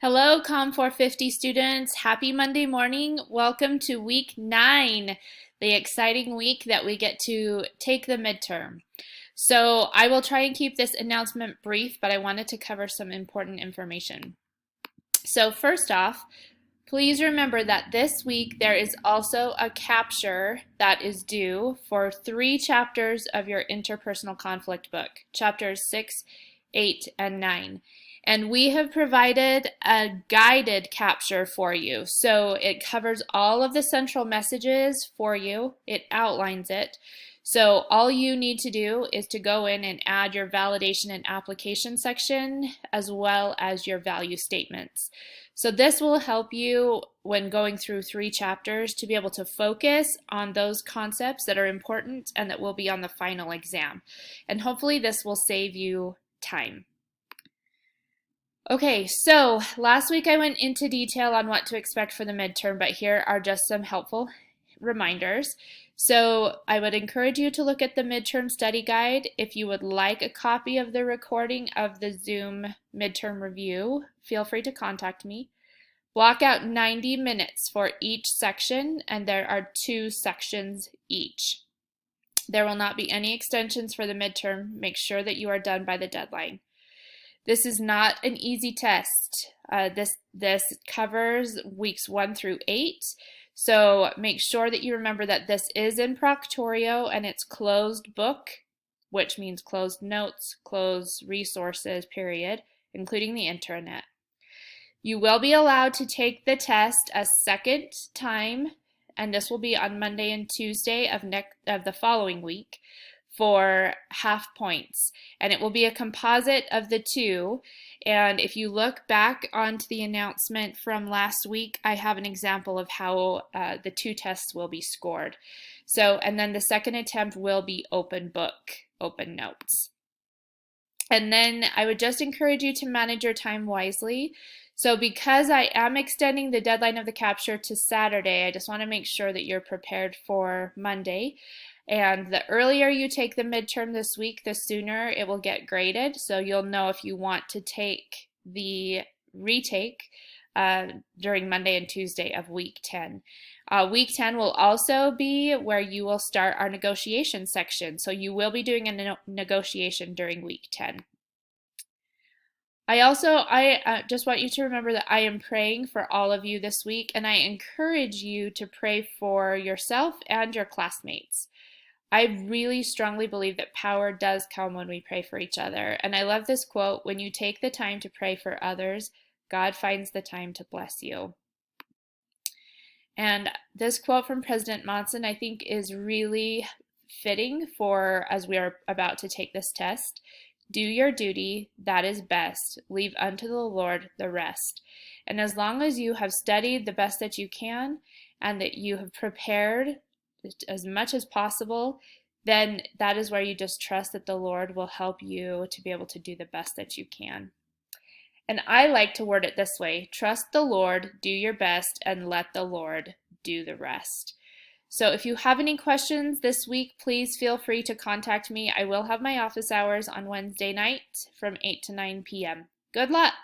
Hello, COMM 450 students. Happy Monday morning. Welcome to week 9, the exciting week that we get to take the midterm. So I will try and keep this announcement brief, but I wanted to cover some important information. So first off, please remember that this week there is also a capture that is due for 3 chapters of your interpersonal conflict book, chapters 6, 8, and 9. And we have provided a guided capture for you. So it covers all of the central messages for you. It outlines it. So all you need to do is to go in and add your validation and application section as well as your value statements. So this will help you when going through 3 chapters to be able to focus on those concepts that are important and that will be on the final exam. And hopefully this will save you time. Okay, so last week I went into detail on what to expect for the midterm, but here are just some helpful reminders. So I would encourage you to look at the midterm study guide. If you would like a copy of the recording of the Zoom midterm review, feel free to contact me. Block out 90 minutes for each section, and there are 2 sections each. There will not be any extensions for the midterm. Make sure that you are done by the deadline. This is not an easy test. This covers weeks 1 through 8. So make sure that you remember that this is in Proctorio and it's closed book, which means closed notes, closed resources, period, including the intranet. You will be allowed to take the test a second time, and this will be on Monday and Tuesday of the following week, for half points, and it will be a composite of the 2. And if you look back onto the announcement from last week, I have an example of how the 2 tests will be scored. So, and then the second attempt will be open book, open notes. And then I would just encourage you to manage your time wisely. So because I am extending the deadline of the capture to Saturday, I just want to make sure that you're prepared for Monday. And the earlier you take the midterm this week, the sooner it will get graded. So you'll know if you want to take the retake during Monday and Tuesday of week 10. Week 10 will also be where you will start our negotiation section. So you will be doing a negotiation during week 10. I just want you to remember that I am praying for all of you this week, and I encourage you to pray for yourself and your classmates. I really strongly believe that power does come when we pray for each other. And I love this quote, when you take the time to pray for others, God finds the time to bless you. And this quote from President Monson, I think, is really fitting for as we are about to take this test. Do your duty, that is best. Leave unto the Lord the rest. And as long as you have studied the best that you can and that you have prepared as much as possible, then that is where you just trust that the Lord will help you to be able to do the best that you can. And I like to word it this way: trust the Lord, do your best, and let the Lord do the rest. So if you have any questions this week, please feel free to contact me. I will have my office hours on Wednesday night from 8 to 9 p.m. Good luck!